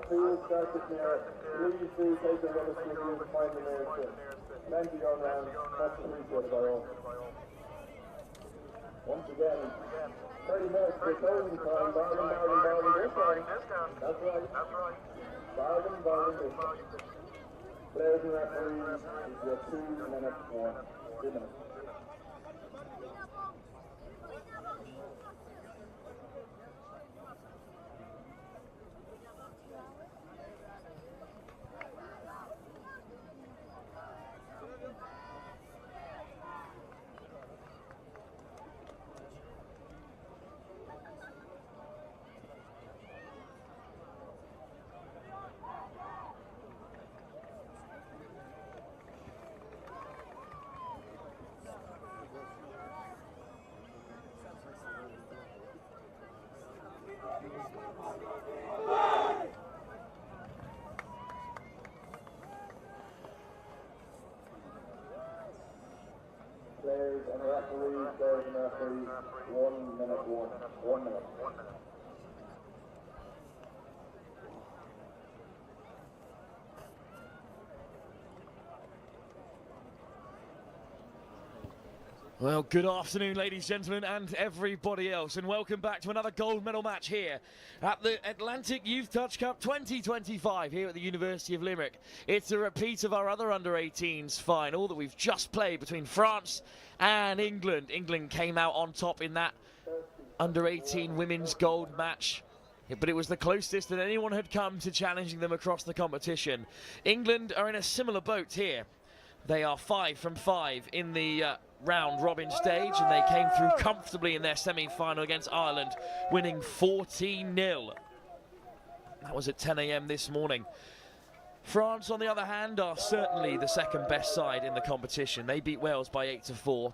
field started near, please do take the rubbish with you and find the nearest bin. Plenty going around, much appreciated by all. Once again, 30 minutes for closing time, bargain this time. That's right. Bargain this time. Players and referees, your 2 minutes more. 2 minutes. Players and referees, 1 minute. 1 minute. Well, good afternoon, ladies, gentlemen, and everybody else, and welcome back to another gold medal match here at the Atlantic Youth Touch Cup 2025 here at the University of Limerick. It's a repeat of our other under-18s final that we've just played between France and England. England came out on top in that under-18 women's gold match, but it was the closest that anyone had come to challenging them across the competition. England are in a similar boat here. They are 5 from 5 in the round robin stage, and they came through comfortably in their semi-final against Ireland, winning 14-0. That was at 10 a.m. this morning. France, on the other hand, are certainly the second best side in the competition. They beat Wales by 8-4.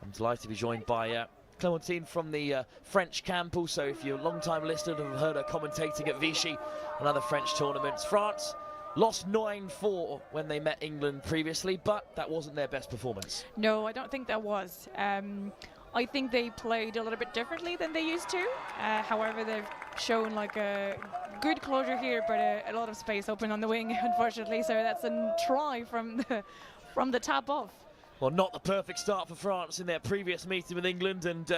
I'm delighted to be joined by Clementine from the French camp. Also, if you're a long-time listener, have heard her commentating at Vichy and other French tournaments. France lost 9-4 when they met England previously, but that wasn't their best performance. No, I don't think that was. I think they played a little bit differently than they used to. However, they've shown like a good closure here, but a lot of space open on the wing, unfortunately. So that's a try from the tap off. Well, not the perfect start for France in their previous meeting with England, and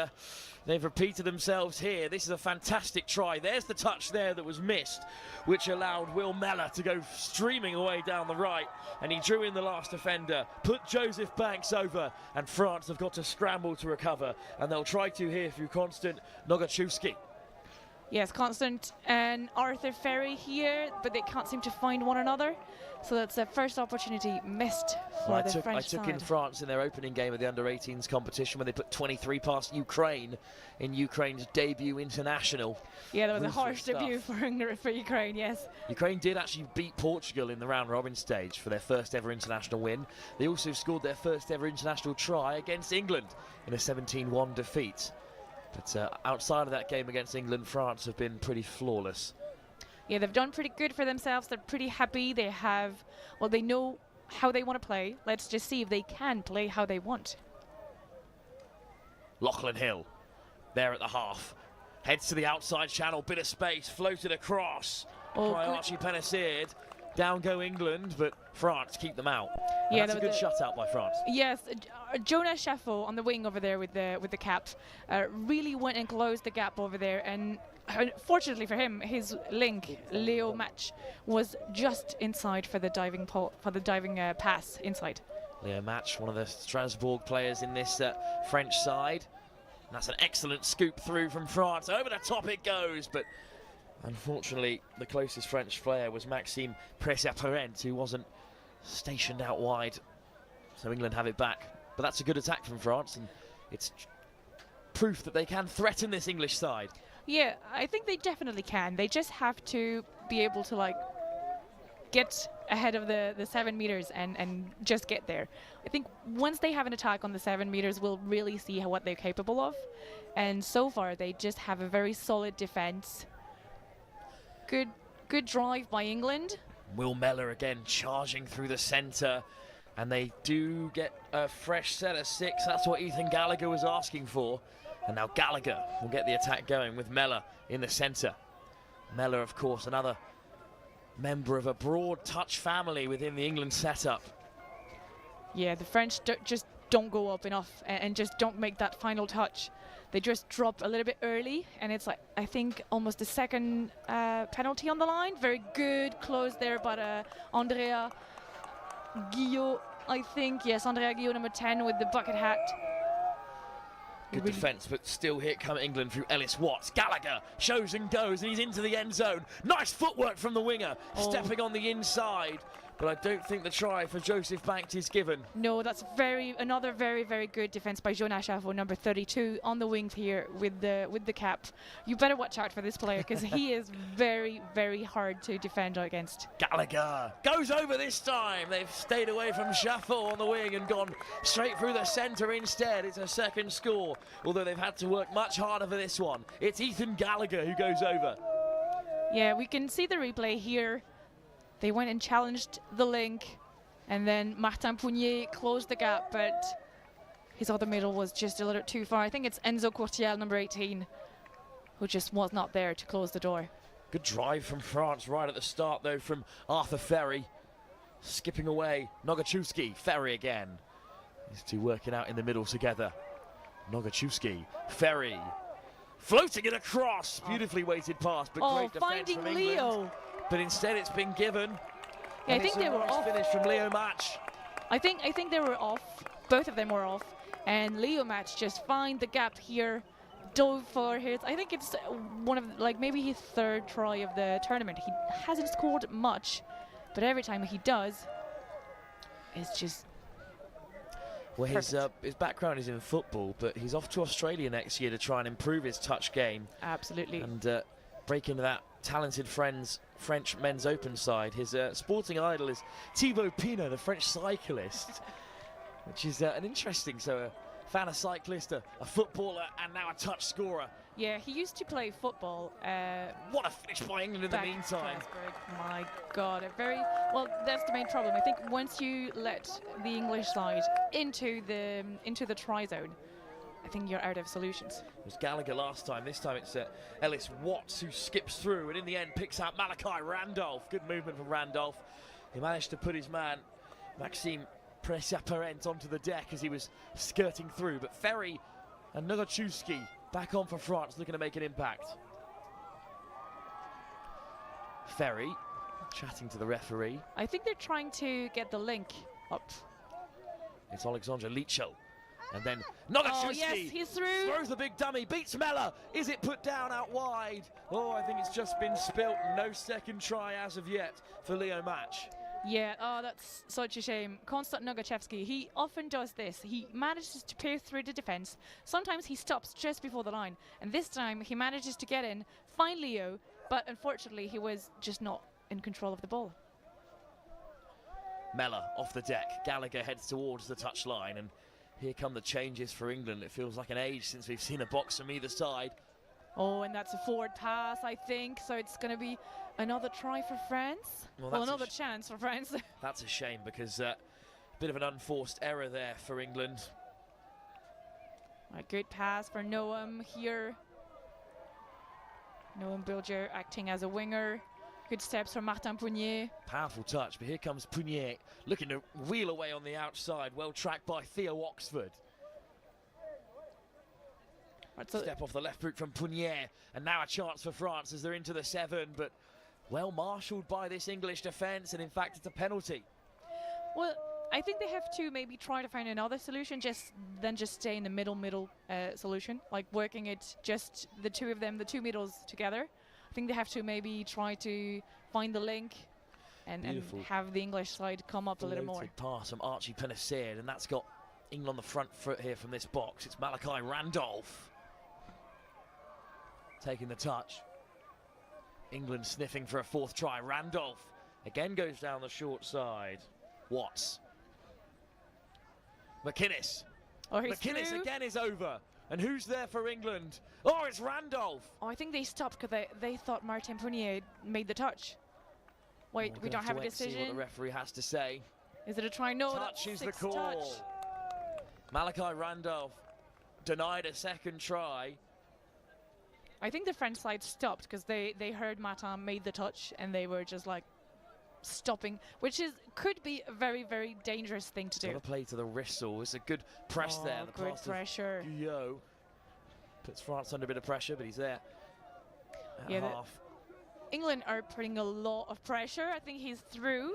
they've repeated themselves here. This is a fantastic try. There's the touch there that was missed, which allowed Will Mellor to go streaming away down the right, and he drew in the last defender, put Joseph Banks over, and France have got to scramble to recover, and they'll try to here through Constant Nogachewski. Yes, Constant and Arthur Ferry here, but they can't seem to find one another. So that's the first opportunity missed for the French side. I took in France in their opening game of the Under-18s competition when they put 23 past Ukraine in Ukraine's debut international. Yeah, that was a harsh debut for Ukraine, yes. Ukraine did actually beat Portugal in the round-robin stage for their first ever international win. They also scored their first ever international try against England in a 17-1 defeat. But outside of that game against England, France have been pretty flawless. Yeah, they've done pretty good for themselves. They're pretty happy. They have, well, they know how they want to play. Let's just see if they can play how they want. Lachlan Hill, there at the half. Heads to the outside channel, bit of space, floated across by Archie Penasierd. Down go England, but France keep them out. And yeah, that's a good shutout by France. Yes, Jonah Sheffel on the wing over there with the cap really went and closed the gap over there, and fortunately for him, his link Leo Match was just inside for the diving pass inside. Leo Match, one of the Strasbourg players in this French side. And that's an excellent scoop through from France. Over the top it goes, but unfortunately, the closest French player was Maxime Pressaparent, who wasn't stationed out wide. So England have it back. But that's a good attack from France, and it's proof that they can threaten this English side. Yeah, I think they definitely can. They just have to be able to, like, get ahead of the 7 meters and just get there. I think once they have an attack on the 7 meters, we'll really see what they're capable of. And so far, they just have a very solid defense. Good drive by England. Will Mellor again charging through the centre, and they do get a fresh set of 6. That's what Ethan Gallagher was asking for, and now Gallagher will get the attack going with Mellor in the centre. Mellor, of course, another member of a broad touch family within the England setup. Yeah, the French just don't go up enough and just don't make that final touch. They just drop a little bit early, and it's like, I think, almost the second penalty on the line. Very good close there, but Andrea Guillot, I think. Yes, Andrea Guillot, number 10, with the bucket hat. Good defence, but still here come England through Ellis Watts. Gallagher shows and goes, and he's into the end zone. Nice footwork from the winger, stepping on the inside. But I don't think the try for Joseph Banks is given. No, that's another very, very good defence by Jonas Chafo, number 32, on the wing here with the cap. You better watch out for this player, because he is very, very hard to defend against. Gallagher goes over this time. They've stayed away from Chafo on the wing and gone straight through the centre instead. It's a second score, although they've had to work much harder for this one. It's Ethan Gallagher who goes over. Yeah, we can see the replay here. They went and challenged the link, and then Martin Pougnier closed the gap, but his other middle was just a little too far. I think it's Enzo Courtiel, number 18, who just was not there to close the door. Good drive from France right at the start, though, from Arthur Ferry. Skipping away, Nogachewski, Ferry again. These two working out in the middle together. Nogachewski, Ferry, floating it across. Beautifully weighted pass, but great defence finding from England. Leo. But instead it's been given. Yeah, I think they were off. Finish from Leo Match. I think they were off. Both of them were off. And Leo Match just find the gap here. Dove for his, I think it's one of, like, maybe his third try of the tournament. He hasn't scored much, but every time he does, it's just well, his background is in football, but he's off to Australia next year to try and improve his touch game. Absolutely. And break into that talented French men's open side. His sporting idol is Thibaut Pinot, the French cyclist, which is an interesting, a fan, a cyclist, a footballer, and now a touch scorer. Yeah, he used to play football. What a finish by England in the meantime. My God, well, that's the main problem. I think once you let the English side into the try zone, I think you're out of solutions. It was Gallagher last time. This time it's Ellis Watts who skips through and in the end picks out Malachi Randolph. Good movement from Randolph. He managed to put his man, Maxime Pressaparent, onto the deck as he was skirting through. But Ferry and Nogachewski back on for France, looking to make an impact. Ferry chatting to the referee. I think they're trying to get the link up. It's Alexandre Lichel. And then Nogachewski, oh, yes, he's through. Throws the big dummy, beats Mellor. Is it put down out wide? Oh, I think it's just been spilt. No second try as of yet for Leo Match. Yeah, oh, that's such a shame. Konstant Nogachewski, he often does this. He manages to pierce through the defence. Sometimes he stops just before the line. And this time he manages to get in, find Leo, but unfortunately he was just not in control of the ball. Mellor off the deck. Gallagher heads towards the touchline, and here come the changes for England. It feels like an age since we've seen a box from either side. Oh, and that's a forward pass, I think. So it's going to be another try for France. Well another chance for France. That's a shame, because a bit of an unforced error there for England. A good pass for Noam here. Noam Bilger acting as a winger. Good steps from Martin Pougnier. Powerful touch, but here comes Pougnier looking to wheel away on the outside. Well tracked by Theo Oxford. Right, step off the left boot from Pougnier, and now a chance for France as they're into the 7, but well marshalled by this English defence, and in fact it's a penalty. Well, I think they have to maybe try to find another solution, just stay in the middle solution, like working it just the two of them, the two middles together. I think they have to maybe try to find the link and have the English side come up a little more. Pass from Archie Penisseard, and that's got England on the front foot here from this box. It's Malachi Randolph taking the touch. England sniffing for a fourth try. Randolph again goes down the short side. Watts. McInnes. Oh, McInnes through. Again is over. And who's there for England? Oh, it's Randolph. Oh, I think they stopped because they thought Martin Pougnier made the touch. Wait, we don't have a decision. See what the referee has to say. Is it a try? No, touch is the touch. call. Malachi Randolph denied a second try. I think the French side stopped because they heard Martin made the touch and they were just like, stopping, which could be a very, very dangerous thing to do. Got to play to the whistle. It's a good press there. The Good pass pressure. to Guyot puts France under a bit of pressure, but he's there at half. England are putting a lot of pressure. I think he's through.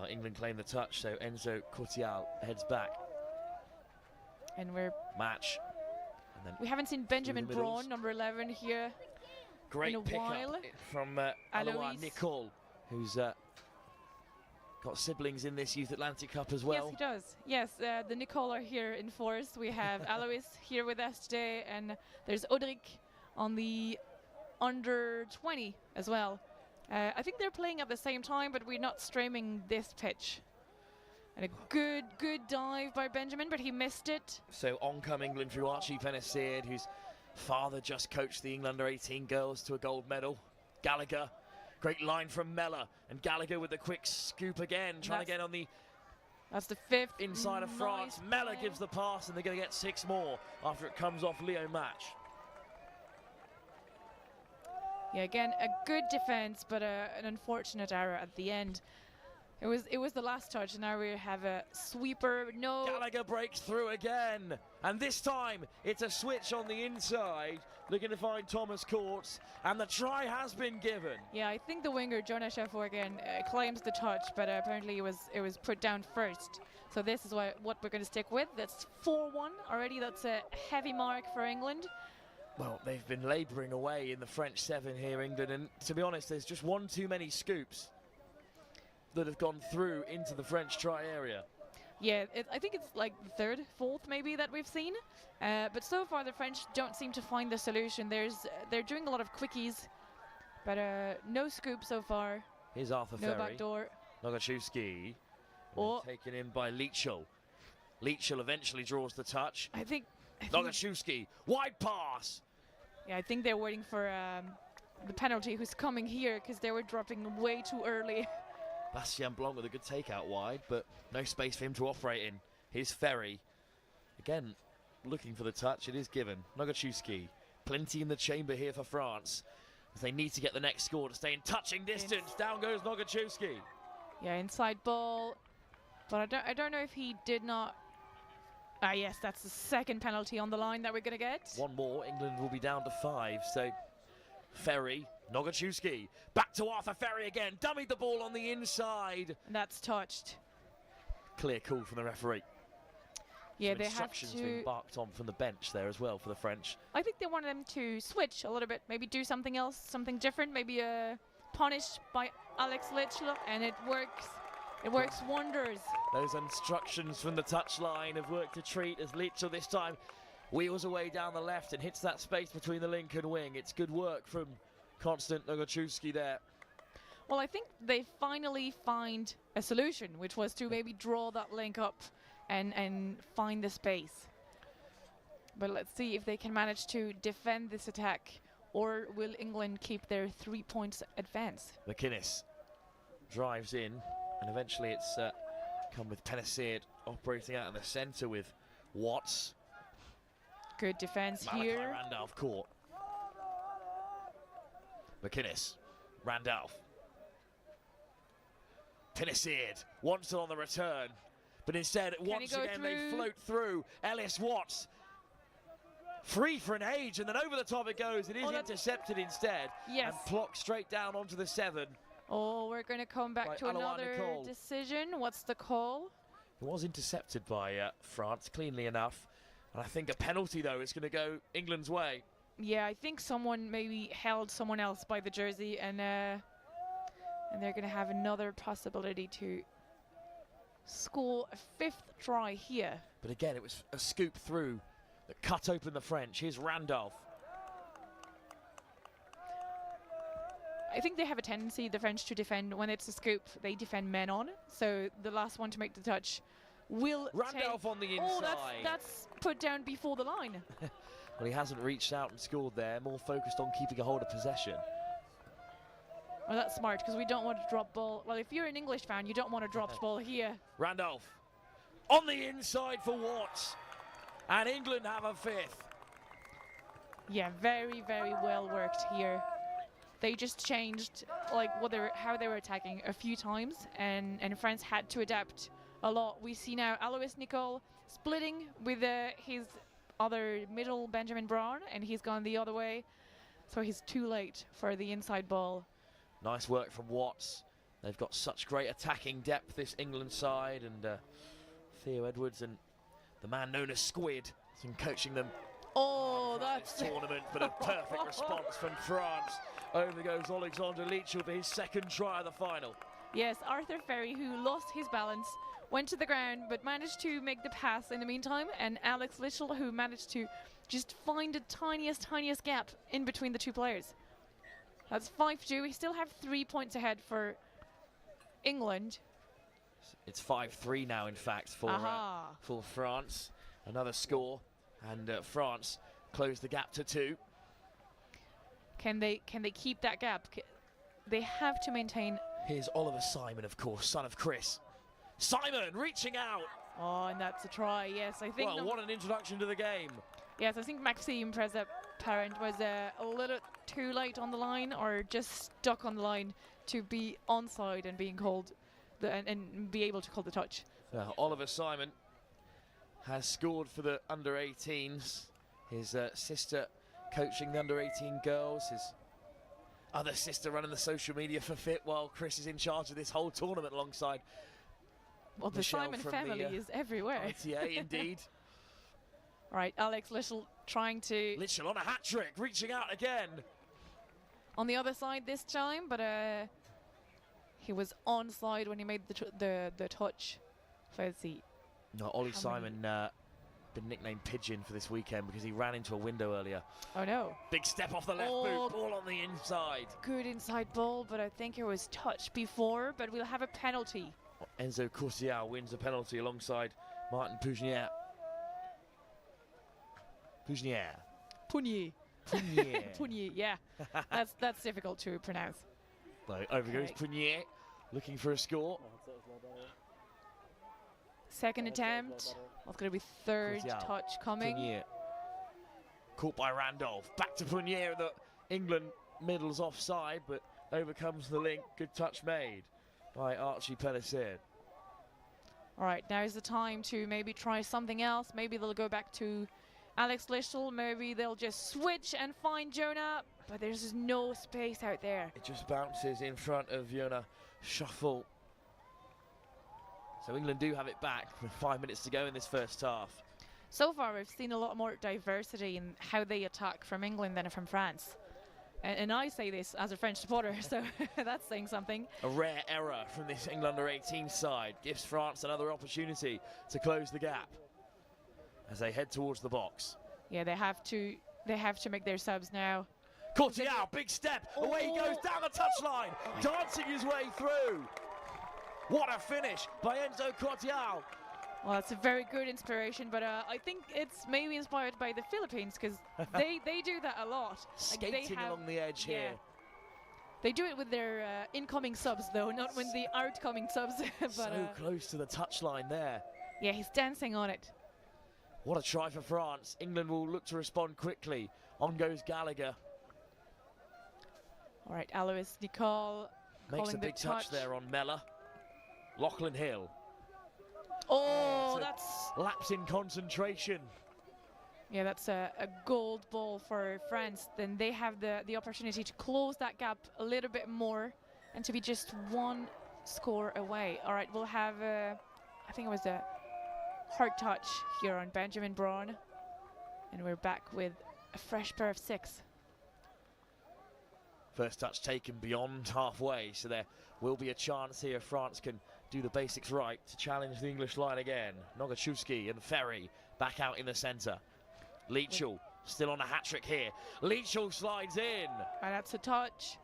England claim the touch, so Enzo Cortial heads back. And we're match. And then we haven't seen Benjamin Braun, number 11, here. Great in a while. pickup from Alois Nicole, who's got siblings in this Youth Atlantic Cup as well. Yes, he does. Yes, the Nicole are here in force. We have Alois here with us today, and there's Audric on the under 20 as well. I think they're playing at the same time, but we're not streaming this pitch. And a good dive by Benjamin, but he missed it. So on come England through Archie Penniceard, whose father just coached the England under-18 girls to a gold medal. Gallagher, great line from Mellor, and Gallagher with the quick scoop again, trying to get on the That's the fifth inside of France. Mellor gives the pass, and they're going to get 6 more after it comes off Leo Match. Yeah, again, a good defense, but an unfortunate error at the end. It was the last touch, and now we have a sweeper. No. Gallagher breaks through again, and this time it's a switch on the inside, looking to find Thomas Courts, and the try has been given. Yeah, I think the winger Jonas Schäfer again claims the touch, but apparently it was put down first. So this is what we're going to stick with. That's 4-1 already. That's a heavy mark for England. Well, they've been labouring away in the French 7 here, England, and to be honest, there's just one too many scoops that have gone through into the French try area. Yeah, I think it's like the third, fourth maybe that we've seen. But so far the French don't seem to find the solution. They're doing a lot of quickies, but no scoop so far. Here's Arthur No Ferry. backdoor. Nogachewski, Oh. taken in by Leachel. Leachel eventually draws the touch. I think Nogachewski, wide pass. Yeah, I think they're waiting for the penalty who's coming here, because they were dropping way too early. Bastien Blanc with a good takeout wide, but no space for him to operate in. Here's Ferry. Again, looking for the touch. It is given. Nogachewski, plenty in the chamber here for France, as they need to get the next score to stay in touching distance. Down goes Nogachewski. Yeah, inside ball. But I don't know if he did not. Ah, yes, that's the second penalty on the line that we're going to get. One more. England will be down to 5. So Ferry, Nogachewski, back to Arthur Ferry again. Dummied the ball on the inside. And that's touched. Clear call from the referee. Yeah, Some they have instructions to. being barked on from the bench there as well for the French. I think they wanted them to switch a little bit, maybe do something else, something different, maybe punished by Alex Litchlow, and it works. It works wonders. Those instructions from the touchline have worked a treat, as Litchlow this time wheels away down the left and hits that space between the link and wing. It's good work from Constant Nogachewski there. Well, I think they finally find a solution, which was to maybe draw that link up and find the space. But let's see if they can manage to defend this attack, or will England keep their 3 points advance? McInnes drives in, and eventually it's come with Penniceard operating out in the centre with Watts. Good defence Malachi here. Randolph caught. McInnes, Randolph. Penniceard wants it on the return, but instead once again they float through. Ellis Watts, free for an age, and then over the top it goes. It is intercepted instead. Yes. And blocked straight down onto the 7. Oh, we're going to come back to another decision. What's the call? It was intercepted by France, cleanly enough. And I think a penalty, though, is going to go England's way. Yeah, I think someone maybe held someone else by the jersey, and they're going to have another possibility to score a 5th try here. But again, it was a scoop through that cut open the French. Here's Randolph. I think they have a tendency, the French, to defend when it's a scoop. They defend men on. So the last one to make the touch will Randolph on the inside. Oh, that's put down before the line. Well, he hasn't reached out and scored there. More focused on keeping a hold of possession. Well, that's smart, because we don't want to drop ball. Well, if you're an English fan, you don't want to drop ball here. Randolph on the inside for Watts. And England have a 5th. Yeah, very, very well worked here they just changed like how they were attacking a few times, and France had to adapt a lot. We see now Alois Nicole splitting with his other middle Benjamin Braun, and he's gone the other way, so he's too late for the inside ball. Nice work from Watts. They've got such great attacking depth, this England side, and Theo Edwards and the man known as Squid has been coaching them Oh, that's this tournament, but a perfect response from France. Over goes Alexander Lichel for his second try of the final. Yes, Arthur Ferry, who lost his balance, went to the ground but managed to make the pass in the meantime, and Alex Lichel, who managed to just find the tiniest gap in between the two players. That's 5-2. We still have 3 points ahead for England. It's 5-3 now, in fact, for France. Another score, and France close the gap to 2. Can they keep that gap? They have to maintain. Here's Oliver Simon, of course, son of Chris. Simon reaching out. Oh, and that's a try. Yes, I think. Well, what an introduction to the game. Yes, I think Maxime Parent was a little too late on the line, or just stuck on the line to be onside and being called and be able to call the touch. Oliver Simon has scored for the under-18s. His sister coaching the under-18 girls. His other sister running the social media for FIT, while Chris is in charge of this whole tournament alongside Well, the Michelle Simon from family is everywhere. ITA, indeed. All right, Alex Lichel trying to... Lichel on a hat-trick, reaching out again. On the other side this time, but he was onside when he made the touch. Let's see. No, Ollie Simon been nicknamed Pigeon for this weekend because he ran into a window earlier. Oh no. Big step off the left boot, ball on the inside. Good inside ball, but I think it was touched before, but we'll have a penalty. Enzo Courtial wins a penalty alongside Martin Pugnier. Pugnier, yeah. That's difficult to pronounce. So over goes Pugnier, looking for a score. Second attempt. That's going to be third touch coming. Pugnier. Caught by Randolph. Back to Pugnier. The England middle's offside, but overcomes the link. Good touch made by Archie Pellissier. All right, now's the time to maybe try something else. Maybe they'll go back to Alex Lichel. Maybe they'll just switch and find Jonah, but there's just no space out there. It just bounces in front of Jonah. Shuffle. So England do have it back with 5 minutes to go in this first half. So far, we've seen a lot more diversity in how they attack from England than from France. And I say this as a French supporter, so that's saying something. A rare error from this England under-18 side gives France another opportunity to close the gap as they head towards the box. Yeah, they have to make their subs now. Courtial, big step, away he goes down the touchline, dancing his way through. What a finish by Enzo Courtial. Well, it's a very good inspiration, but I think it's maybe inspired by the Philippines, because they do that a lot. Skating along the edge here. They do it with their incoming subs, though, not with the outcoming subs. But, so close to the touchline there. Yeah, he's dancing on it. What a try for France. England will look to respond quickly. On goes Gallagher. All right, Alois Nicole makes a big touch there on Mella. Lachlan Hill. Oh, that's... Lapse in concentration. Yeah, that's a gold ball for France. Then they have the opportunity to close that gap a little bit more and to be just one score away. All right, we'll have, I think it was a hard touch here on Benjamin Braun. And we're back with a fresh pair of 6. First touch taken beyond halfway, so there will be a chance here if France can do the basics right to challenge the English line again. Nogachewski and Ferry back out in the centre. Lichel still on a hat-trick here. Lichel slides in. And that's a touch.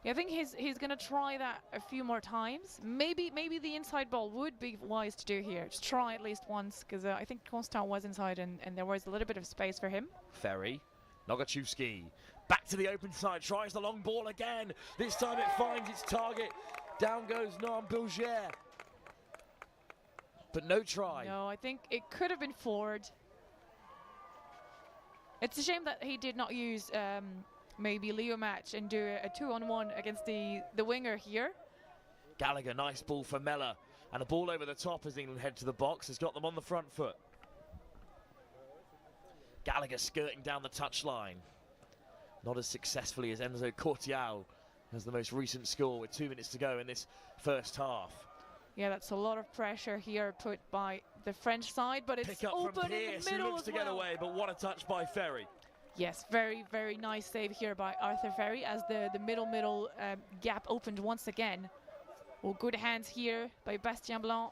Yeah, I think he's going to try that a few more times. Maybe the inside ball would be wise to do here. Just try at least once, because I think Constant was inside and there was a little bit of space for him. Ferry. Nogachewski back to the open side, tries the long ball again. This time it finds its target. Down goes Noam Bilger. But no try. No, I think it could have been forward. It's a shame that he did not use maybe Leo match and do a 2-on-1 against the winger here. Gallagher, nice ball for Mellor. And a ball over the top as England head to the box has got them on the front foot. Gallagher skirting down the touchline. Not as successfully as Enzo Cortial has the most recent score with 2 minutes to go in this first half. Yeah, that's a lot of pressure here put by the French side, but it's Pick up open from Pearce, in the middle who looks as to get well. away, but what a touch by Ferry. Yes, very, very nice save here by Arthur Ferry as the middle gap opened once again. Oh, good hands here by Bastien Blanc.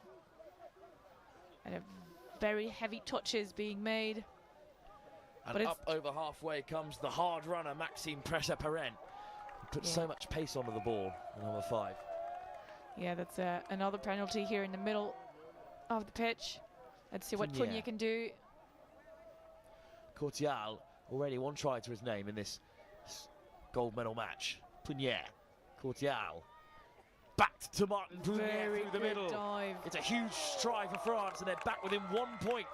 And a very heavy touches being made. And but up over halfway comes the hard runner, Maxime Pressa-Parent. He puts so much pace onto the ball, number 5. Yeah, that's another penalty here in the middle of the pitch. Let's see what Pugnier can do. Cortial, already 1 try to his name in this gold medal match. Pugnier, Cortial. Back to Martin Pugnier through the middle. Dive. It's a huge stride for France, and they're back within 1 point.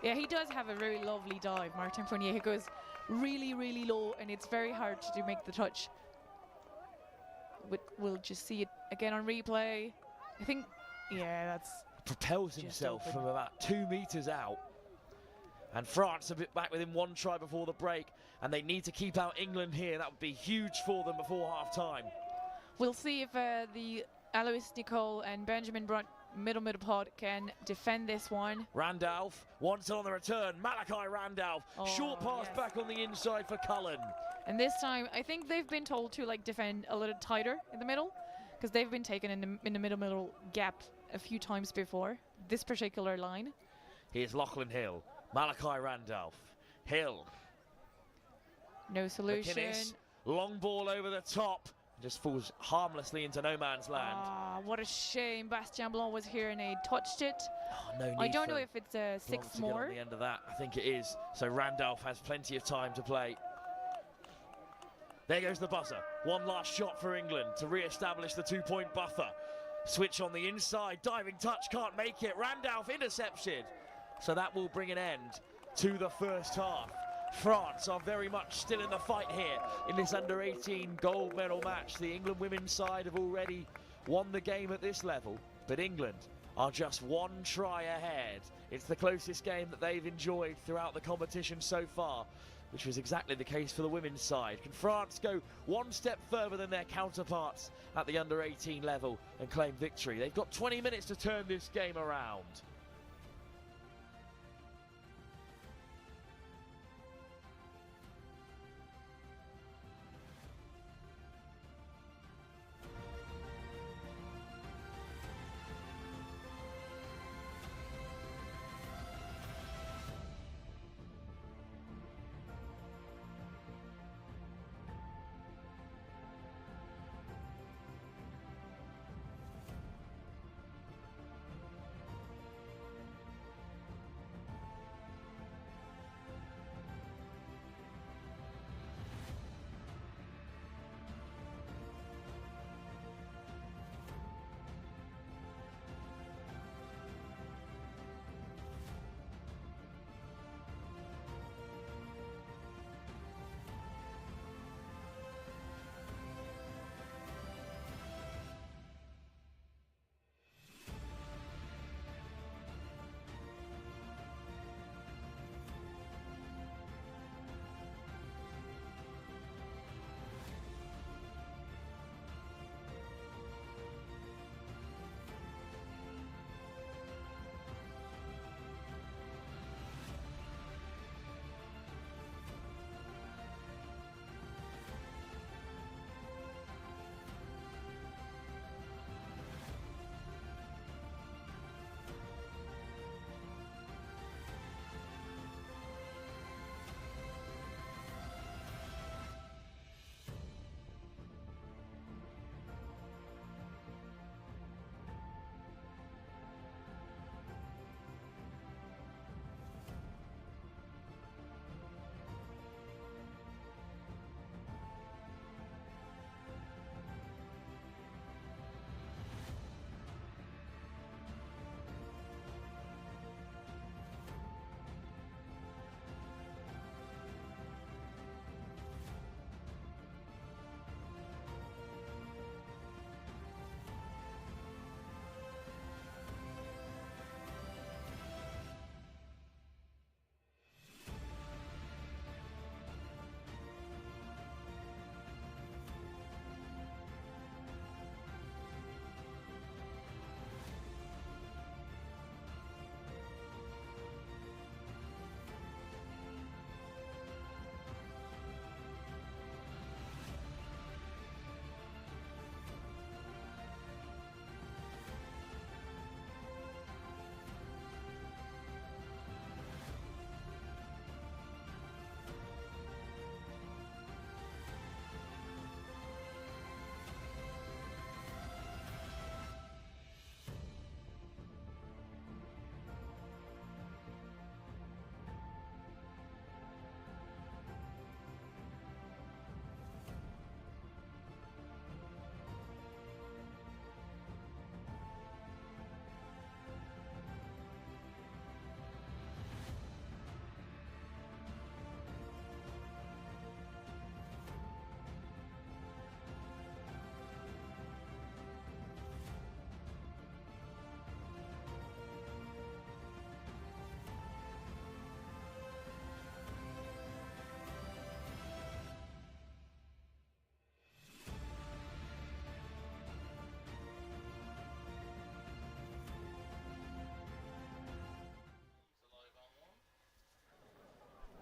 Yeah, he does have a very lovely dive, Martin Pugnier. He goes really, really low, and it's very hard to make the touch. We'll just see it again on replay. I think, yeah, that's... Propels himself from about 2 meters out. And France a bit back within 1 try before the break, and they need to keep out England here. That would be huge for them before half-time. We'll see if the Alois Nicole and Benjamin Brunt middle pod can defend this one. Randolph wants it on the return. Malachi Randolph, short pass back on the inside for Cullen. And this time, I think they've been told to like defend a little tighter in the middle, because they've been taken in the middle gap a few times before. This particular line. Here's Lachlan Hill, Malachi Randolph, Hill. No solution. McInnes, long ball over the top. Just falls harmlessly into no man's land. Ah, what a shame. Bastien Blanc was here and he touched it. Oh, no need I don't know if it's a 6 more. On the end of that, I think it is. So Randolph has plenty of time to play. There goes the buzzer. 1 last shot for England to re-establish the 2-point buffer. Switch on the inside, diving touch, can't make it. Randolph intercepted. So that will bring an end to the first half. France are very much still in the fight here in this under-18 gold medal match. The England women's side have already won the game at this level, but England are just 1 try ahead. It's the closest game that they've enjoyed throughout the competition so far, which was exactly the case for the women's side. Can France go 1 step further than their counterparts at the under-18 level and claim victory? They've got 20 minutes to turn this game around.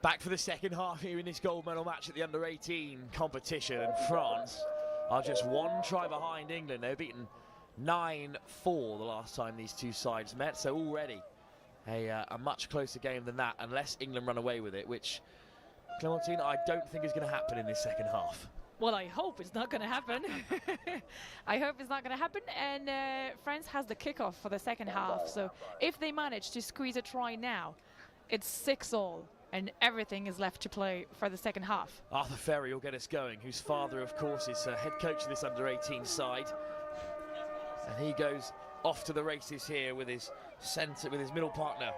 Back for the second half here in this gold medal match at the under-18 competition, and France are just one try behind England. They've beaten 9-4 the last time these two sides met, so already a much closer game than that, unless England run away with it, which, Clementine, I don't think is going to happen in this second half. Well, I hope it's not going to happen. I hope it's not going to happen. And France has the kickoff for the second half. So if they manage to squeeze a try now, it's 6-all. And everything is left to play for the second half. Arthur Ferry will get us going, whose father, of course, is head coach of this under-18 side. And he goes off to the races here with his middle partner,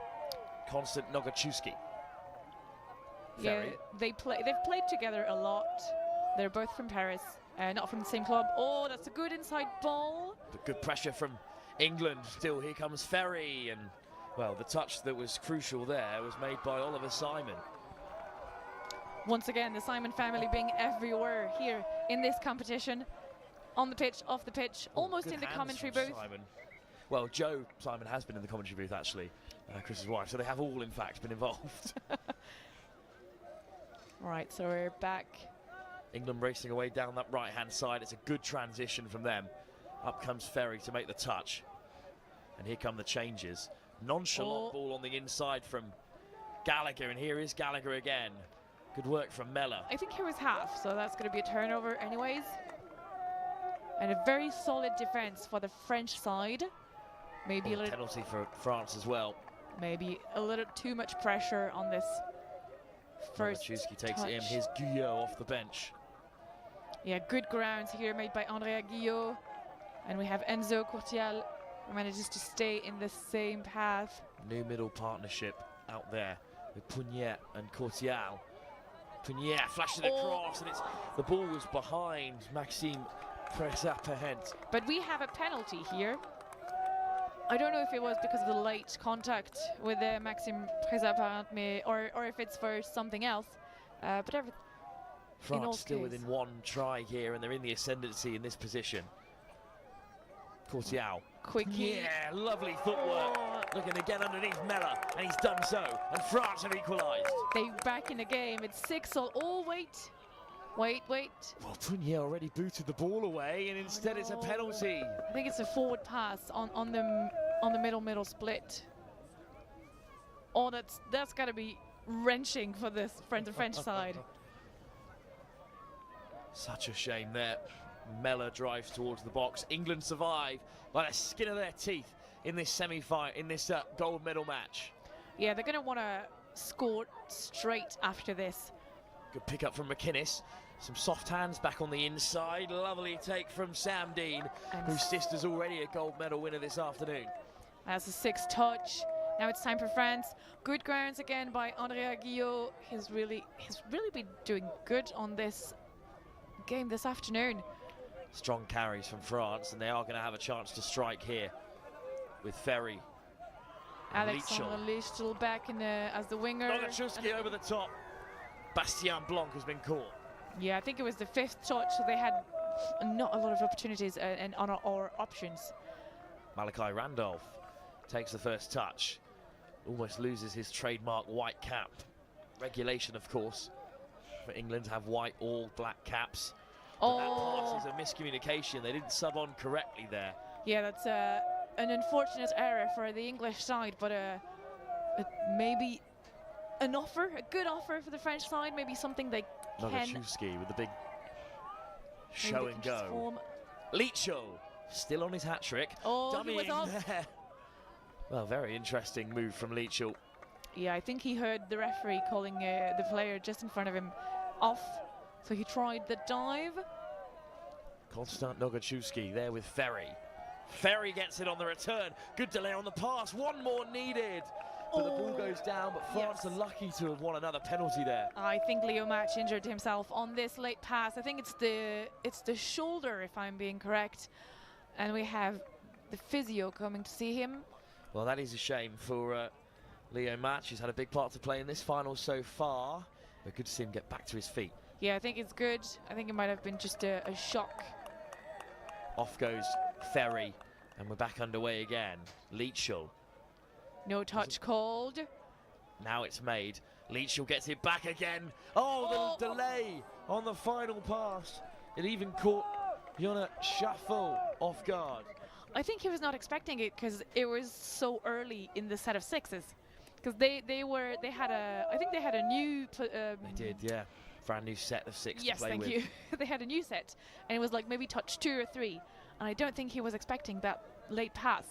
Constant Nogachewski. Yeah, they've played together a lot. They're both from Paris, not from the same club. Oh, that's a good inside ball. But good pressure from England. Still, here comes Ferry, and well, the touch that was crucial there was made by Oliver Simon. Once again, the Simon family being everywhere here in this competition. On the pitch, off the pitch, almost in the commentary booth. Simon. Well, Joe Simon has been in the commentary booth, actually, Chris's wife, so they have all, in fact, been involved. Right, so we're back. England racing away down that right-hand side. It's a good transition from them. Up comes Ferry to make the touch. And here come the changes. Nonchalant ball on the inside from Gallagher, and here is Gallagher again. Good work from Mella. I think here was half, so that's going to be a turnover anyways. And a very solid defense for the French side. Maybe a little penalty for France as well. Maybe a little too much pressure on this first Nogachewski takes touch. it in. Here's Guyot off the bench. Yeah, good grounds here made by Andrea Guyot. And we have Enzo Courtial, who manages to stay in the same path. New middle partnership out there with Pugnet and Courtial. Pugnet flashes it across, and the ball was behind Maxime Pressaperent. But we have a penalty here. I don't know if it was because of the late contact with Maxime Pressaperent, or if it's for something else. But France still within one try here, and they're in the ascendancy in this position. Courtial. Quickly. Yeah, lovely footwork. Looking to get underneath Mella, and he's done so. And France have equalised. They're back in the game. It's 6-all. Oh, wait. Wait. Well, Pugnet already booted the ball away, and instead it's a penalty. I think it's a forward pass on the middle split. Oh, that's got to be wrenching for the French side. Such a shame there. Mella drives towards the box. England survive by the skin of their teeth in this semi-final, in this gold medal match. Yeah, they're going to want to score straight after this. Good pick up from McInnes. Some soft hands back on the inside. Lovely take from Sam Dean, whose sister's already a gold medal winner this afternoon. That's a 6th touch. Now it's time for France. Good grounds again by Andrea Guyot. He's really been doing good on this game this afternoon. Strong carries from France, and they are going to have a chance to strike here with Ferry. Alexandre Lichtel back in as the winger. Nogachewski over the top. Bastien Blanc has been caught. Yeah, I think it was the 5th touch, so they had not a lot of opportunities or options. Malachi Randolph takes the first touch. Almost loses his trademark white cap. Regulation, of course, for England to have white or black caps. But that pass is a miscommunication. They didn't sub on correctly there. Yeah, that's an unfortunate error for the English side, but maybe a good offer for the French side, maybe something they can... Nogachewski with the big show and go. Lichel still on his hat-trick. He was off. There. Well, very interesting move from Lichel. Yeah, I think he heard the referee calling the player just in front of him off, so he tried the dive. Constant Nogachewski there with Ferry. Ferry gets it on the return. Good delay on the pass. One more needed. But the ball goes down, but France are lucky to have won another penalty there. I think Leo Match injured himself on this late pass. I think it's the shoulder, if I'm being correct. And we have the physio coming to see him. Well, that is a shame for Leo Match. He's had a big part to play in this final so far. But good to see him get back to his feet. Yeah, I think it's good. I think it might have been just a shock. Off goes Ferry, and we're back underway again. Lichel. No touch called. Now it's made. Leachel gets it back again. Oh, the delay on the final pass. It even caught Jona Schaffel off guard. I think he was not expecting it because it was so early in the set of sixes. Because I think they had a new. They did, yeah. Brand new set of six yes, to play with. thank you. They had a new set, and it was like maybe touch 2 or 3, and I don't think he was expecting that late pass.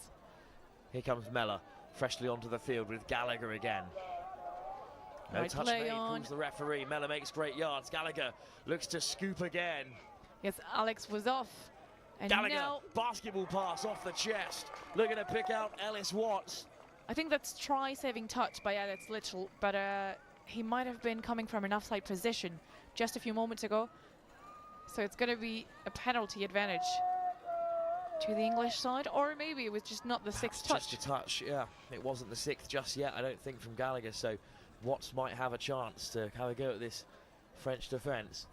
Here comes Mellor, freshly onto the field with Gallagher again. No Right touch play made, on. calls the referee. Mellor makes great yards. Gallagher looks to scoop again. Yes, Alex was off. And Gallagher, now basketball pass off the chest. Looking to pick out Ellis Watts. I think that's try-saving touch by Alex Litchell, but he might have been coming from an offside position just a few moments ago. So it's going to be a penalty advantage to the English side, or maybe it was just not the sixth touch. Just a touch, yeah. It wasn't the sixth just yet, I don't think, from Gallagher. So Watts might have a chance to have a go at this French defence.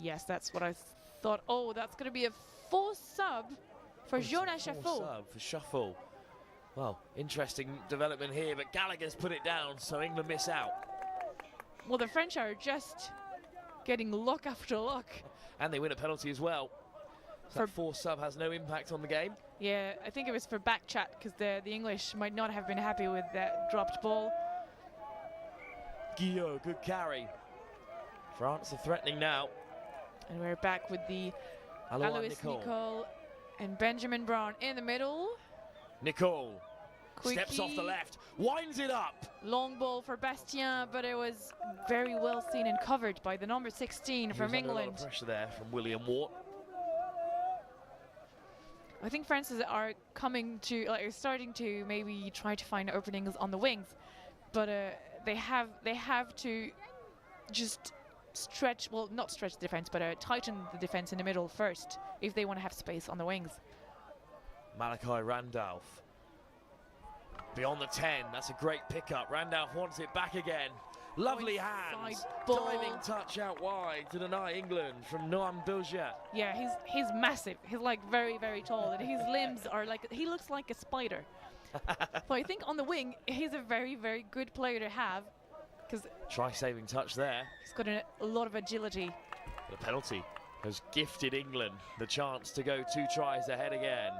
Yes, that's what I thought. Oh, that's going to be a full sub for Jona Schaffel. Sub for Shuffle. Well, interesting development here, but Gallagher's put it down, so England miss out. Well, the French are just getting look after look. And they win a penalty as well. So that forced sub has no impact on the game. Yeah, I think it was for back chat because the English might not have been happy with that dropped ball. Guillaume, good carry. France are threatening now. And we're back with the Alois Nicole and Benjamin Brown in the middle. Nicole Quickie. steps off the left, winds it up. Long ball for Bastien, but it was very well seen and covered by the number 16 from England. A lot of pressure there from William Ward. I think France are starting to maybe try to find openings on the wings, but they have to just not stretch the defense, but tighten the defense in the middle first if they want to have space on the wings. Malachi Randolph beyond the 10. That's a great pickup. Randolph wants it back again. Lovely hands. Diving touch out wide to deny England from Noam Bilger. Yeah, he's massive. He's like very, very tall, and his limbs are like, he looks like a spider. So I think on the wing, he's a very, very good player to have. Try-saving touch there. He's got a lot of agility. The penalty has gifted England the chance to go 2 tries ahead again.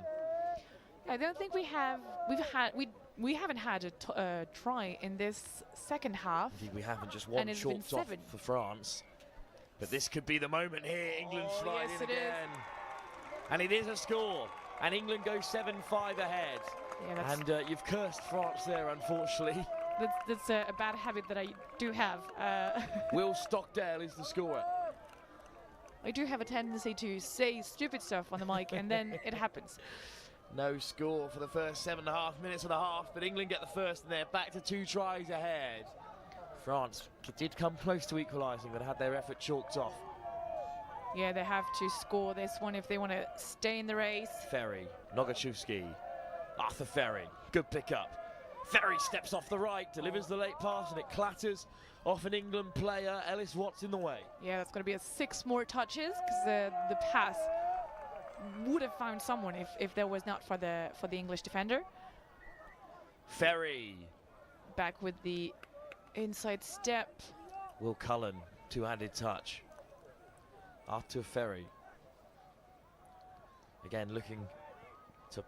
I don't think we haven't had a try in this second half. Indeed, we haven't. Just one chalked off for France. But this could be the moment here. England slide in again. And it is a score. And England go 7-5 ahead. Yeah, and you've cursed France there, unfortunately. That's a bad habit that I do have. Will Stockdale is the scorer. I do have a tendency to say stupid stuff on the mic, and then it happens. No score for the first 7.5 minutes of the half, but England get the first, and they're back to 2 tries ahead. France did come close to equalising, but had their effort chalked off. Yeah, they have to score this one if they want to stay in the race. Ferry, Nogachewski, Arthur Ferry, good pickup. Ferry steps off the right, delivers the late pass, and it clatters off an England player. Ellis Watts in the way. Yeah, that's going to be 6 more touches because the pass would have found someone if there was not for the English defender. Ferry back with the inside step. Will Cullen, 2-handed touch. Arthur Ferry again looking to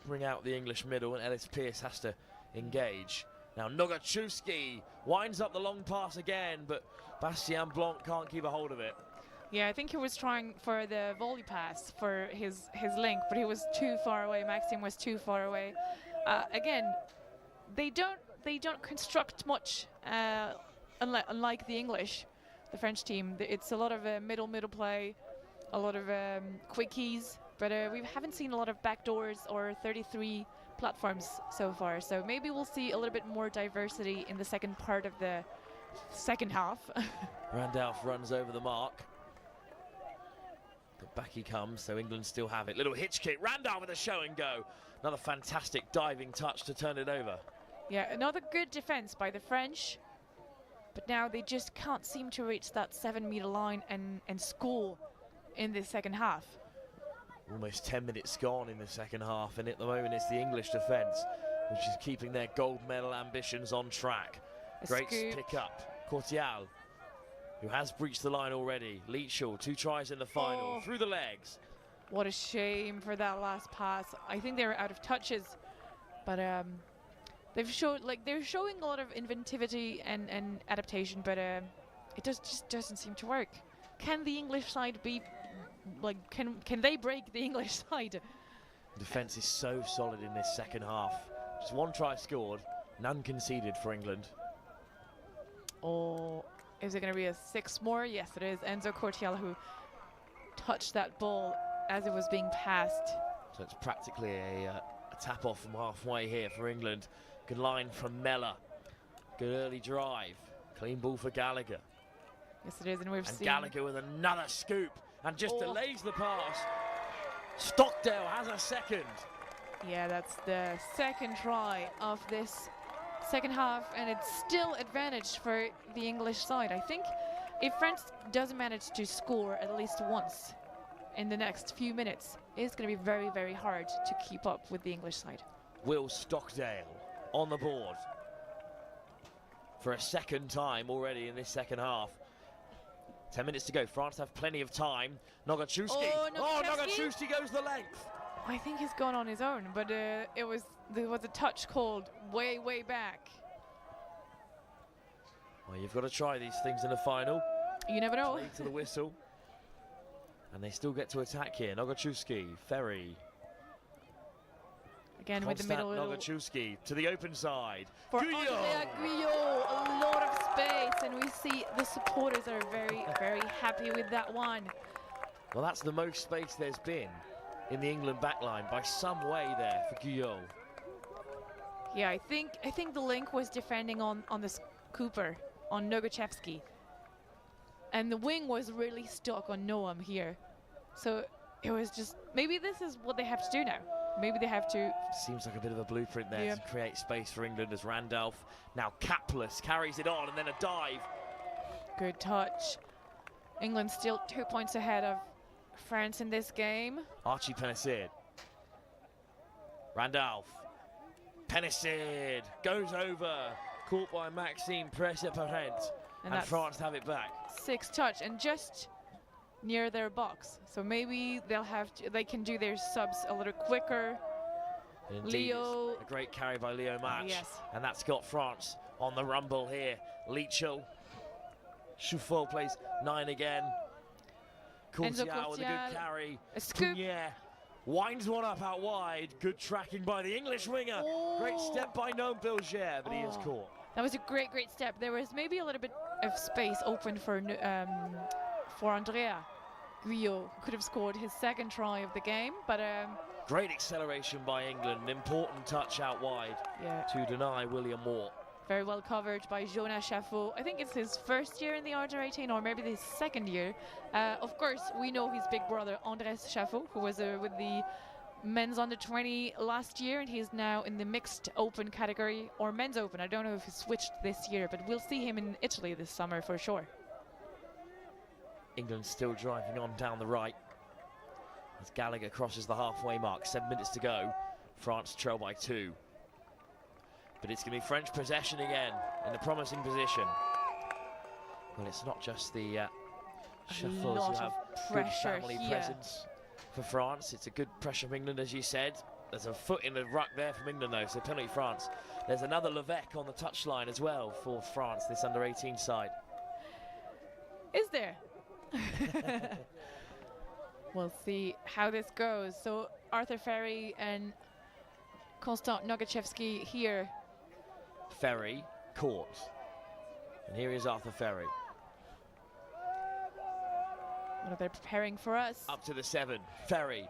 bring out the English middle, and Ellis Pearce has to engage. Now Nogachewski winds up the long pass again, but Bastien Blanc can't keep a hold of it. Yeah, I think he was trying for the volley pass for his link, but he was too far away. Maxime was too far away. Again, they don't construct much, unlike the English, the French team. It's a lot of middle play, a lot of quickies, but we haven't seen a lot of backdoors or 33 platforms so far. So maybe we'll see a little bit more diversity in the second part of the second half. Randolph runs over the mark. But back he comes, so England still have it. Little hitch kick. Randolph with a show and go. Another fantastic diving touch to turn it over. Yeah, another good defense by the French. But now they just can't seem to reach that 7-meter line and score in this second half. Almost 10 minutes gone in the second half, and at the moment it's the English defence. which is keeping their gold medal ambitions on track. Great pick up. Courtial, who has breached the line already. Leachall, 2 tries in the final, through the legs. What a shame for that last pass. I think they were out of touches, but they're showing a lot of inventivity and adaptation, but it just doesn't seem to work. Can the English side be can they break the English side? Defence is so solid in this second half. Just 1 try scored, none conceded for England. Oh, is it going to be a 6 more? Yes, it is. Enzo Courtial, who touched that ball as it was being passed. So it's practically a tap off from halfway here for England. Good line from Mellor. Good early drive. Clean ball for Gallagher. Yes, it is, and we've seen Gallagher with another scoop and just delays the pass. Stockdale has a second. Yeah, that's the second try of this second half, and it's still advantage for the English side. I think if France doesn't manage to score at least once in the next few minutes, it's going to be very, very hard to keep up with the English side. Will Stockdale on the board for a second time already in this second half. 10 minutes to go. France have plenty of time. Nogachewski. Nogachewski goes the length. I think he's gone on his own, but there was a touch called way, way back. Well, you've got to try these things in the final. You never know. Play to the whistle. And they still get to attack here. Nogachewski, Ferry. Again with the middle. Nogachewski to the open side. For Andrea Guyot, a lot of space, and we see the supporters are very, very happy with that one. Well, that's the most space there's been in the England backline by some way there for Guyot. Yeah, I think the link was defending on this Cooper, on Nogachewski. And the wing was really stuck on Noam here. So it was just, maybe this is what they have to do now. Maybe they have to... Seems like a bit of a blueprint there to create space for England as Randolph. Now Capless carries it on and then a dive. Good touch. England still 2 points ahead of France in this game. Archie Penissid. Randolph. Penissid goes over. Caught by Maxime Presse-Parent. And France have it back. 6 touch and just near their box. So maybe they can do their subs a little quicker. Indeed, Leo. A great carry by Leo Match. Yes. And that's got France on the rumble here. Leachall. Chouffeau plays 9 again. Courtial with a good carry. A scoop. Winds one up out wide. Good tracking by the English winger. Great step by Noam Bilger, but he is caught. That was a great, great step. There was maybe a little bit of space open for Andrea Guyot, who could have scored his 2nd try of the game, but great acceleration by England, an important touch out wide to deny William Moore. Very well covered by Jonas Chaffot. I think it's his 1st year in the under-18, or maybe his 2nd year. Of course, we know his big brother, Andrés Chaffot, who was with the men's under-20 last year, and he's now in the mixed open category, or men's open. I don't know if he switched this year, but we'll see him in Italy this summer for sure. England still driving on down the right as Gallagher crosses the halfway mark. 7 minutes to go. France trail by 2. But it's going to be French possession again in a promising position. Well, it's not just the Chaffots who have good family presence for France. It's a good pressure from England, as you said. There's a foot in the ruck there from England, though, so penalty France. There's another Levesque on the touchline as well for France, this under-18 side. Is there? We'll see how this goes. So Arthur Ferry and Constant Nogachewski here. Ferry caught. And here is Arthur Ferry. What are they preparing for us? Up to the 7. Ferry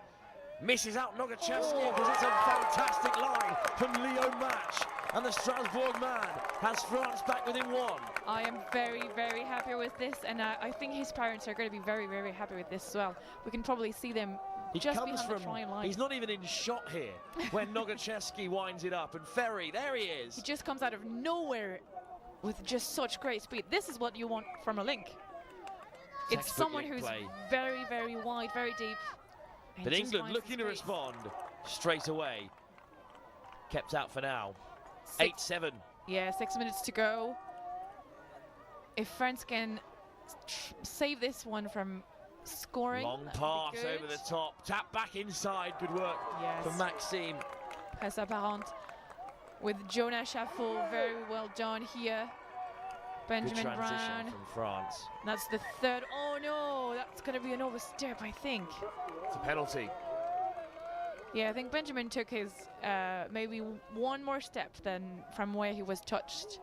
misses out Nogachewski because it's a fantastic line from Leo Match. And the Strasbourg man has France back within 1. I am very, very happy with this, and I think his parents are going to be very, very happy with this as well. We can probably see them just behind the try line. He's not even in shot here when Nogachewski winds it up, and Ferry, there he is. He just comes out of nowhere with just such great speed. This is what you want from a link. It's someone who's very, very wide, very deep. But England looking to respond straight away. kept out for now. 8-7. Yeah, 6 minutes to go. If France can save this one from scoring. Long pass over the top. Tap back inside. Good work from Maxime. Passe apparente with Jonah Chaffel. Very well done here. Benjamin Good transition Brown. from France. That's the third. Oh no, that's going to be an overstep, I think. It's a penalty. Yeah, I think Benjamin took his maybe one more step than from where he was touched.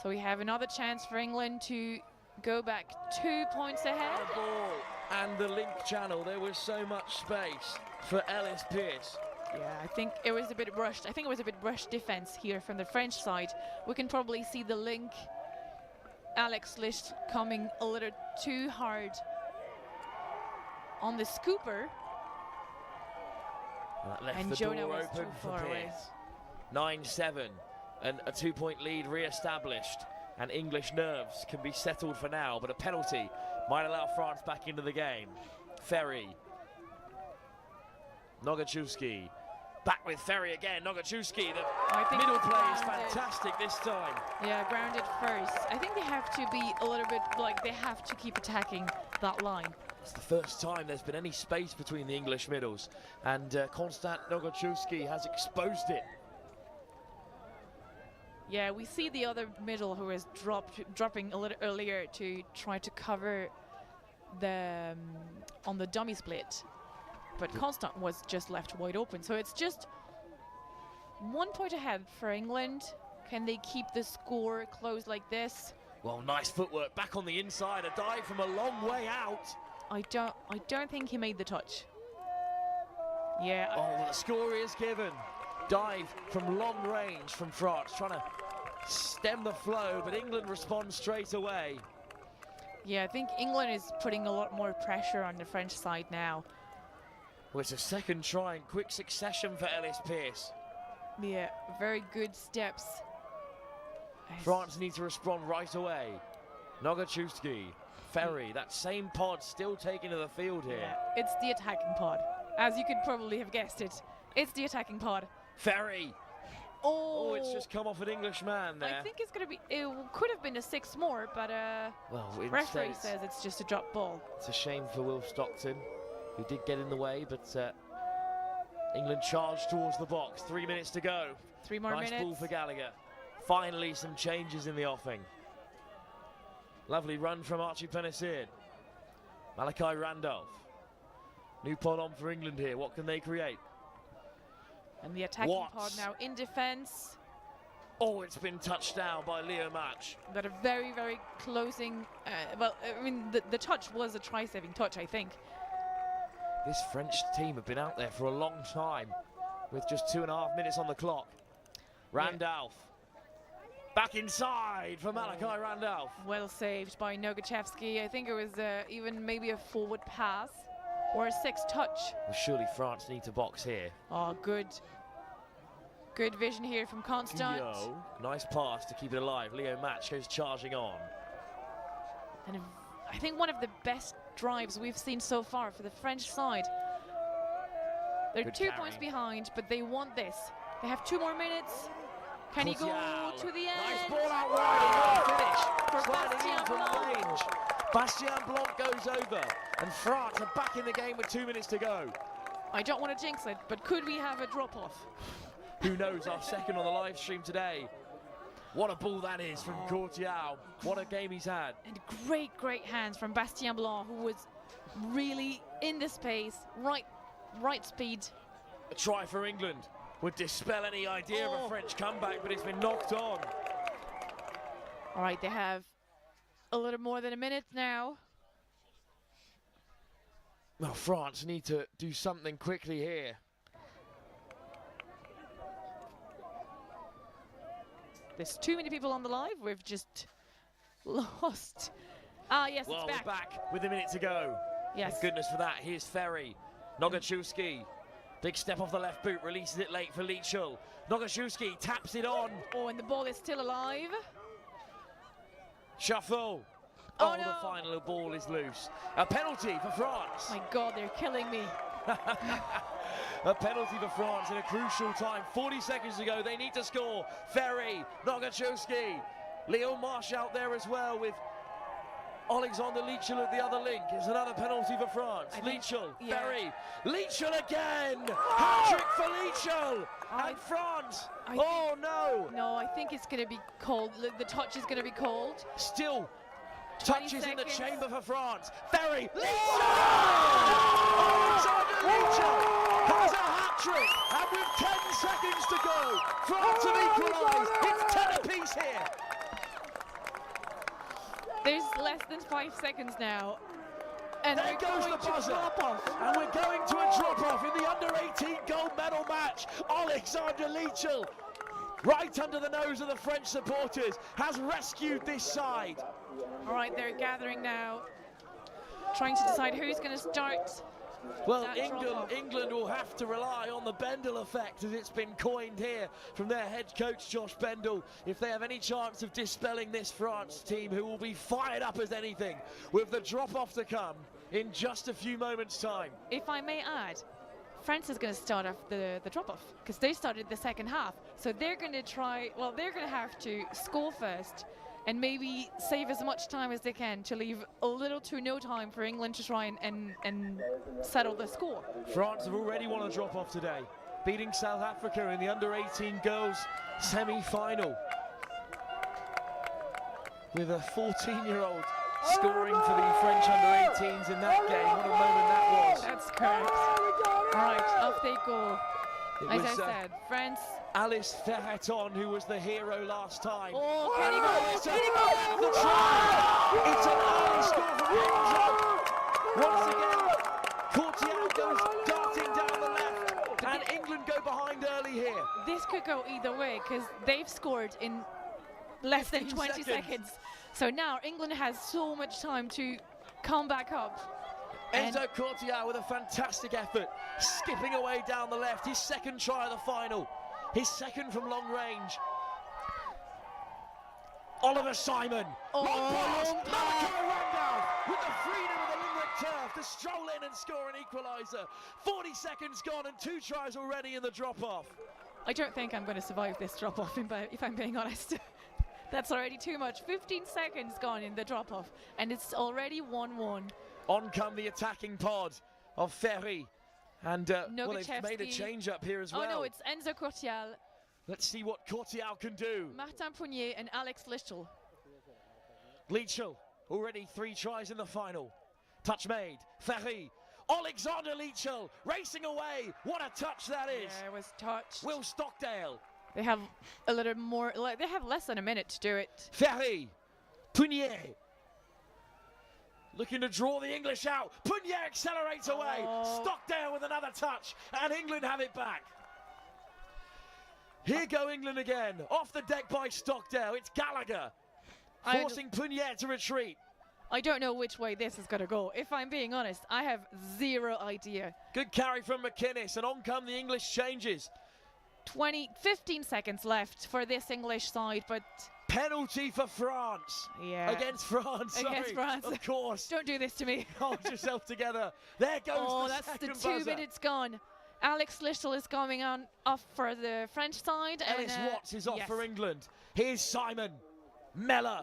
So we have another chance for England to go back 2 points ahead. The ball and the link channel. There was so much space for Ellis Pearce. Yeah, I think it was a bit rushed. I think it was a bit rushed defense here from the French side. We can probably see the link. Alex Licht coming a little too hard on the scooper. That left And the Jonah door was open too for far away. Pearce. 9-7 and a 2-point lead re-established, and English nerves can be settled for now, but a penalty might allow France back into the game. Ferry. Nogachewski. Back with Ferry again. Nogachewski. The middle play is fantastic this time. Yeah, grounded first. I think they have to be a little bit like they have to keep attacking that line. It's the first time there's been any space between the English middles, and Konstant Nogachewski has exposed it. Yeah, we see the other middle who is dropping a little earlier to try to cover the on the dummy split, but Constant was just left wide open. So it's just 1 point ahead for England. Can they keep the score close like this? Well, nice footwork back on the inside, a dive from a long way out. I don't think he made the touch. Yeah. Oh, the score is given. Dive from long range from France, trying to stem the flow, but England responds straight away. Yeah, I think England is putting a lot more pressure on the French side now. Well, it's a second try in quick succession for Ellis Pearce. Yeah, very good steps. France need to respond right away. Nogachewski, Ferry, that same pod still taken to the field here. Yeah, it's the attacking pod. As you could probably have guessed it. It's the attacking pod. Ferry. Oh, it's just come off an English man there. I think it's going to be, it could have been a 6 more, but well, referee says it's just a drop ball. It's a shame for Will Stockton, who did get in the way, but England charged towards the box. 3 minutes to go. 3 more minutes. Nice ball for Gallagher. Finally, some changes in the offing. Lovely run from Archie Pennicid. Malachi Randolph. New pod on for England here. What can they create? And the attacking pod now in defence. Oh, it's been touched down by Leo Match. But a very, very closing. Well, I mean, the touch was a try-saving touch, I think. This French team have been out there for a long time with just 2.5 minutes on the clock. Randolph. Yeah. Back inside for Malachi Randolph. Well saved by Nogachewski. I think it was even maybe a forward pass or a 6 touch. Well, surely France need to box here. Oh, good. Good vision here from Constant. Yo. Nice pass to keep it alive. Leo Match goes charging on. And I think one of the best drives we've seen so far for the French side. They're good 2 carry. points behind, but they want this. They have 2 more minutes. Can he go to the end? Nice ball out wide, finish. For Sliding in from Bastien range. Bastien Blanc goes over, and France are back in the game with 2 minutes to go. I don't want to jinx it, but could we have a drop-off? Who knows, our second on the live stream today. What a ball that is from Courtial. What a game he's had. And great, great hands from Bastien Blanc, who was really in the space, right speed. A try for England would dispel any idea of a French comeback, but it's been knocked on. All right, they have a little more than a minute now. Well, France need to do something quickly here. There's too many people on the live. We've just lost. Ah, yes, well, it's back. We're back with a minute to go. Yes. Thank goodness for that. Here's Ferry. Nogachewski. Big step off the left boot, releases it late for Lichul. Nogachewski taps it on. Oh, and the ball is still alive. Shuffle. Oh, no. no. The final ball is loose. A penalty for France. My God, they're killing me. A penalty for France in a crucial time. 40 seconds to go. They need to score. Ferry, Nogachowski, Leo Marsh out there as well with Alexander Lichel at the other link. It's another penalty for France. Lichel, Ferry, Lichel again! Hat-trick for Lichel! And France! Oh no! No, I think it's going to be called. The touch is going to be called. Still, touches in the chamber for France. Ferry, Lichel! Alexander Lichel has a hat-trick! And with 10 seconds to go, France have equalised. It's 10 apiece here. There's less than 5 seconds now. And there goes the buzzer. And we're going to a drop-off in the under-18 gold medal match. Alexander Lichel, right under the nose of the French supporters, has rescued this side. All right, they're gathering now, trying to decide who's going to start. Well, England will have to rely on the Bendel effect, as it's been coined here from their head coach Josh Bendel, if they have any chance of dispelling this France team, who will be fired up as anything with the drop-off to come in just a few moments' time. If I may add, France is going to start off the drop-off because they started the second half, so they're going to try. Well, they're going to have to score first and maybe save as much time as they can to leave a little to no time for England to try and settle the score. France have already won a drop-off today, beating South Africa in the under-18 girls semi-final, with a 14-year-old scoring for the French under-18s in that game. What a moment that was. That's correct. All right, off they go. As I said, France. Alice Ferreton, who was the hero last time. Oh, can he go? It's Can he go? the try! It's an early score for England. Once again, Courtial goes darting down the left, and England go behind early here. This could go either way because they've scored in less than 20 seconds. So now England has so much time to come back up. Enzo Courtial with a fantastic effort, skipping away down the left, his second try of the final, his second from long range. Oliver Simon, long pass, Malachi Randolph with the freedom of the Limerick turf to stroll in and score an equaliser. 40 seconds gone and 2 tries already in the drop-off. I don't think I'm going to survive this drop-off, if I'm being honest. That's already too much. 15 seconds gone in the drop-off, and it's already 1-1. On come the attacking pod of Ferry. And well, they've made a change up here as well. Oh no, it's Enzo Courtial. Let's see what Courtial can do. Martin Pounier and Alex Lichel. Lichel, already 3 tries in the final. Touch made. Ferry. Alexander Lichel racing away. What a touch that is. Yeah, it was touched. Will Stockdale. They have a little more, they have less than a minute to do it. Ferry. Pounier. Looking to draw the English out. Pounier accelerates away. Stockdale with another touch. And England have it back. Here go England again. Off the deck by Stockdale. It's Gallagher. Forcing Pounier to retreat. I don't know which way this is going to go. If I'm being honest, I have zero idea. Good carry from McInnes. And on come the English changes. 15 seconds left for this English side, but... Penalty for France. Yeah. Against France. Against France. Of course. Don't do this to me. Hold yourself together. There goes the second buzzer. That's the 2 minutes gone. Alex Lichel is coming on off for the French side. Ellis Watts is off for England. Here's Simon. Mellor.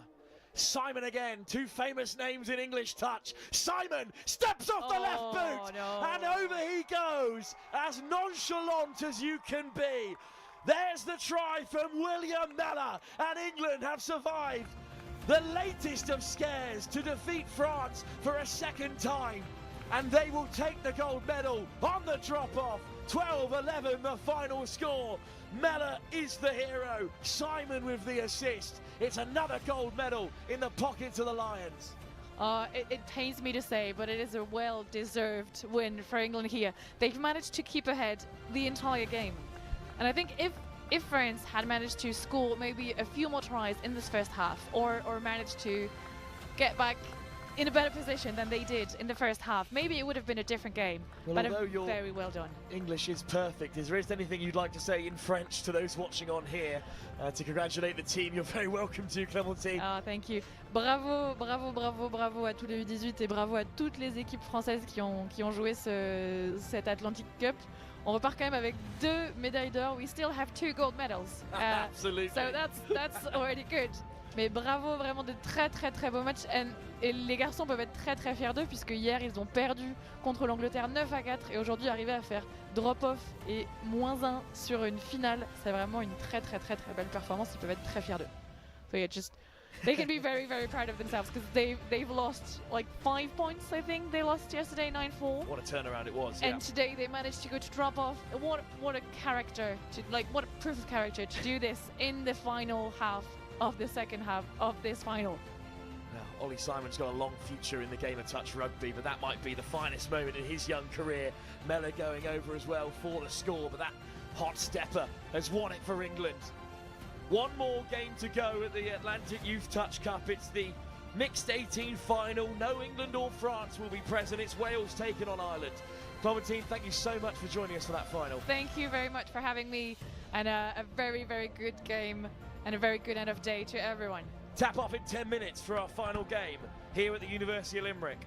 Simon again. 2 famous names in English touch. Simon steps off the left boot. No. And over he goes. As nonchalant as you can be. There's the try from William Mellor, and England have survived the latest of scares to defeat France for a second time, and they will take the gold medal on the drop-off. 12-11 the final score. Mellor is the hero, Simon with the assist. It's another gold medal in the pockets of the Lions. It pains me to say, but it is a well-deserved win for England here. They've managed to keep ahead the entire game. And I think if France had managed to score maybe a few more tries in this first half, or managed to get back in a better position than they did in the first half, maybe it would have been a different game. Well, but very well done. English is perfect. Is there anything you'd like to say in French to those watching on here to congratulate the team? You're very welcome to, Clémentine. Thank you. Bravo, bravo, bravo, bravo à tous les U18 et bravo à toutes les équipes françaises qui ont joué cette Atlantic Cup. On repart quand même avec 2 médailles d'or. We still have 2 gold medals. Absolutely. So that's already good. Mais bravo, vraiment de très très très beaux matchs. Et les garçons peuvent être très très fiers d'eux puisque hier ils ont perdu contre l'Angleterre 9-4 et aujourd'hui arriver à faire drop-off et -1 sur une finale, c'est vraiment une très très très très belle performance. Ils peuvent être très fiers d'eux. So yeah, just they can be very very proud of themselves because they've lost like 5 points. I think they lost yesterday 9-4. What a turnaround it was. Yeah. And today they managed to go to drop off. What a character to what a proof of character to do this in the final half of the second half of this final. Now, Ollie Simon's got a long future in the game of touch rugby, but that might be the finest moment in his young career. Mellor going over as well for the score, but that hot stepper has won it for England. One more game to go at the Atlantic Youth Touch Cup. It's the mixed 18 final. No England or France will be present. It's Wales taking on Ireland. Clementine, thank you so much for joining us for that final. Thank you very much for having me, and a very, very good game and a very good end of day to everyone. Tap off in 10 minutes for our final game here at the University of Limerick.